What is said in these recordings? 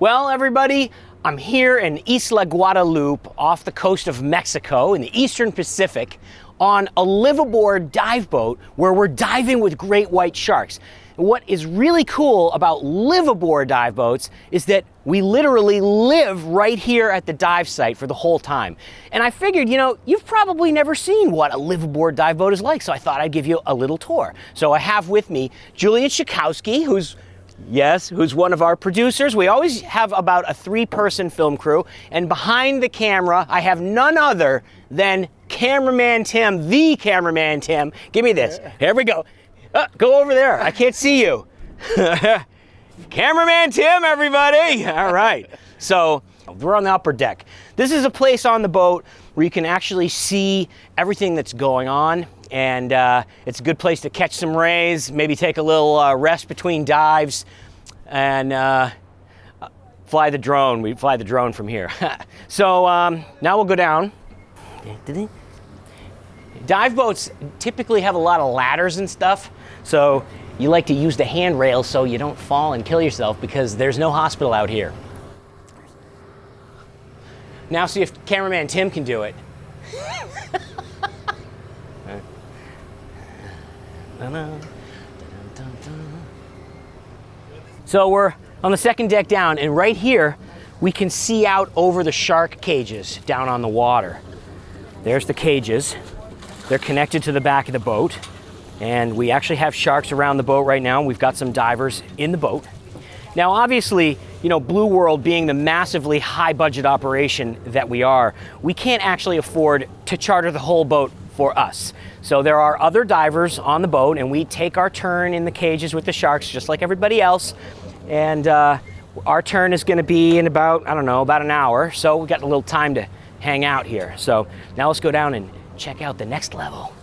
Well, everybody, I'm here in Isla Guadalupe off the coast of Mexico in the Eastern Pacific on a liveaboard dive boat where we're diving with great white sharks. And what is really cool about liveaboard dive boats is that we literally live right here at the dive site for the whole time. And I figured, you've probably never seen what a liveaboard dive boat is like, so I thought I'd give you a little tour. So I have with me Julian Schakowsky, who's one of our producers. We always have about a 3-person film crew, and behind the camera I have none other than cameraman Tim, the cameraman Tim. Give me this. Here we go. Go over there. I can't see you. Cameraman Tim, everybody. All right. So we're on the upper deck. This is a place on the boat where you can actually see everything that's going on. And it's a good place to catch some rays, maybe take a little rest between dives, and fly the drone. We fly the drone from here. So now we'll go down. Dive boats typically have a lot of ladders and stuff, so you like to use the handrail so you don't fall and kill yourself, because there's no hospital out here. Now see if cameraman Tim can do it. So we're on the second deck down, and right here we can see out over the shark cages down on the water. There's the cages. They're connected to the back of the boat, and we actually have sharks around the boat right now. We've got some divers in the boat. Now obviously, Blue World being the massively high budget operation that we are, we can't actually afford to charter the whole boat for us. So there are other divers on the boat, and we take our turn in the cages with the sharks just like everybody else. And our turn is going to be in about an hour. So we've got a little time to hang out here. So now let's go down and check out the next level.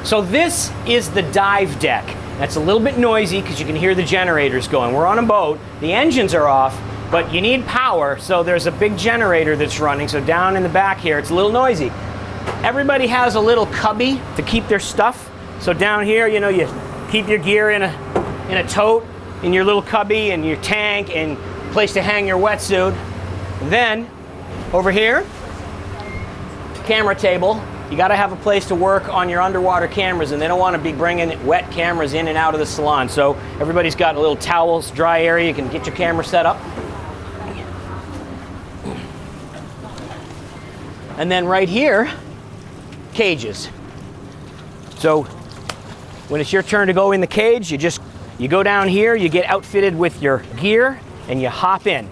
So this is the dive deck. That's a little bit noisy because you can hear the generators going. We're on a boat, the engines are off, but you need power, so there's a big generator that's running. So down in the back here, it's a little noisy. Everybody has a little cubby to keep their stuff. So down here, you keep your gear in a tote, in your little cubby, and your tank, and place to hang your wetsuit. And then over here, camera table. You got to have a place to work on your underwater cameras, and they don't want to be bringing wet cameras in and out of the salon. So everybody's got a little towels, dry area. You can get your camera set up. And then right here, cages. So when it's your turn to go in the cage, you go down here, you get outfitted with your gear, and you hop in.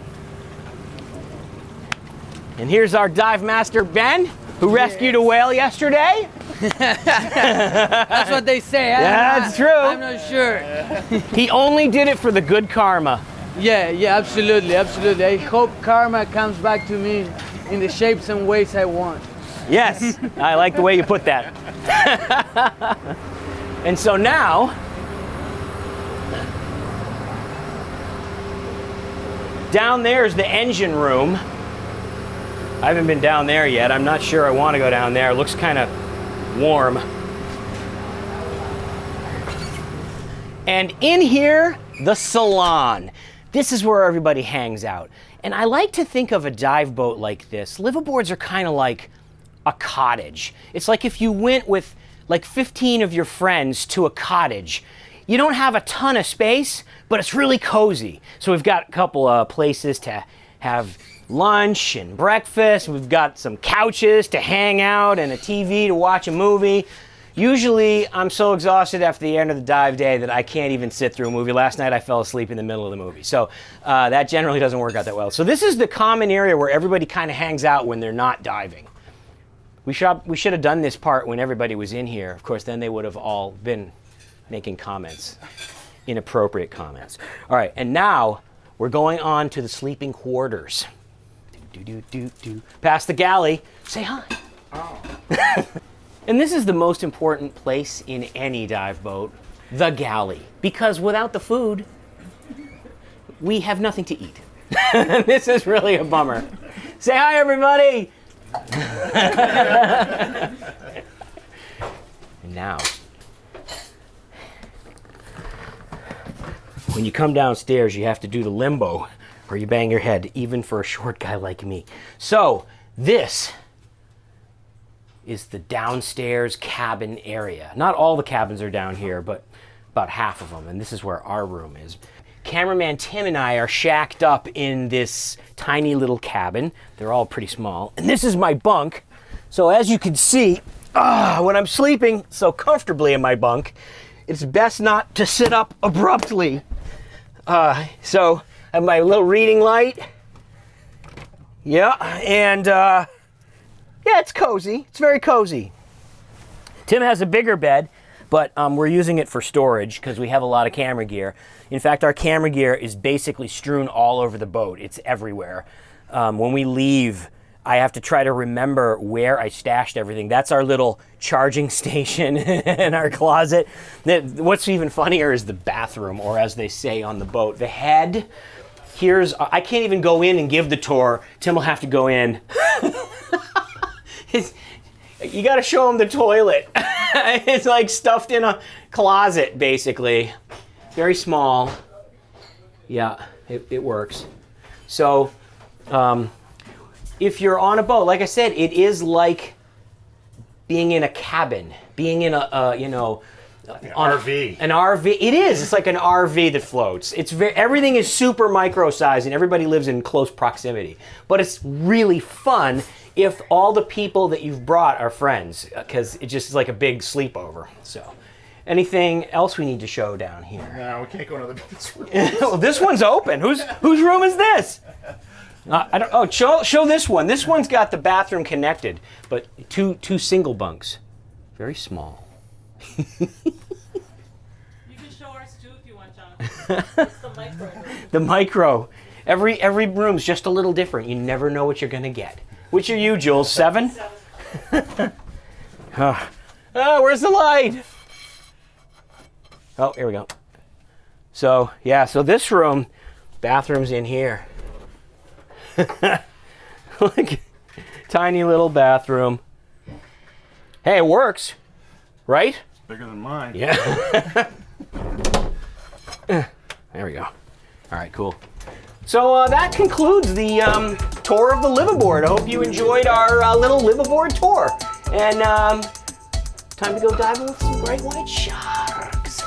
And here's our dive master, Ben, who rescued a whale yesterday. That's what they say. Yeah, that's true. I'm not sure. He only did it for the good karma. Yeah, absolutely. I hope karma comes back to me in the shapes and ways I want. Yes, I like the way you put that. And so now, down there is the engine room. I haven't been down there yet. I'm not sure I want to go down there. It looks kind of warm. And in here, the salon. This is where everybody hangs out. And I like to think of a dive boat like this. Liveaboards are kind of like a cottage. It's like if you went with like 15 of your friends to a cottage. You don't have a ton of space, but it's really cozy. So we've got a couple of places to have lunch and breakfast. We've got some couches to hang out and a TV to watch a movie. Usually I'm so exhausted after the end of the dive day that I can't even sit through a movie. Last night I fell asleep in the middle of the movie. So that generally doesn't work out that well. So this is the common area where everybody kind of hangs out when they're not diving. We should have done this part when everybody was in here. Of course, then they would have all been making comments, inappropriate comments. All right, and now we're going on to the sleeping quarters. Past the galley. Say hi. Oh. And this is the most important place in any dive boat, the galley. Because without the food, we have nothing to eat. This is really a bummer. Say hi, everybody. And now, when you come downstairs, you have to do the limbo or you bang your head, even for a short guy like me. So this is the downstairs cabin area. Not all the cabins are down here, but about half of them, and this is where our room is. Cameraman Tim and I are shacked up in this tiny little cabin. They're all pretty small, and this is my bunk. So as you can see, when I'm sleeping so comfortably in my bunk, it's best not to sit up abruptly. So I have my little reading light. Yeah, and yeah, it's cozy. It's very cozy. Tim has a bigger bed, but we're using it for storage because we have a lot of camera gear. In fact, our camera gear is basically strewn all over the boat. It's everywhere. When we leave, I have to try to remember where I stashed everything. That's our little charging station in our closet. What's even funnier is the bathroom, or as they say on the boat, the head. I can't even go in and give the tour. Tim will have to go in. You got to show him the toilet. It's like stuffed in a closet, basically. Very small. Yeah, it works. So, if you're on a boat, like I said, it is like being in a cabin, being in a an RV. An RV. It is. It's like an RV that floats. Everything is super micro sized, and everybody lives in close proximity. But it's really fun if all the people that you've brought are friends, because it just is like a big sleepover. So, anything else we need to show down here? No, we can't go into this room. Well, this one's open. Whose room is this? I don't. Oh, show this one. This one's got the bathroom connected, but two single bunks, very small. You can show ours too if you want, Jonathan. It's the micro. The micro. Every room's just a little different. You never know what you're gonna get. Which are you, Jules? 7? 7. Where's the light? Oh, here we go. So yeah, so this room, bathroom's in here. Look, tiny little bathroom. Hey, it works, right? Bigger than mine. Yeah. There we go. All right, cool. So that concludes the tour of the liveaboard. I hope you enjoyed our little liveaboard tour. And time to go dive with some great white sharks.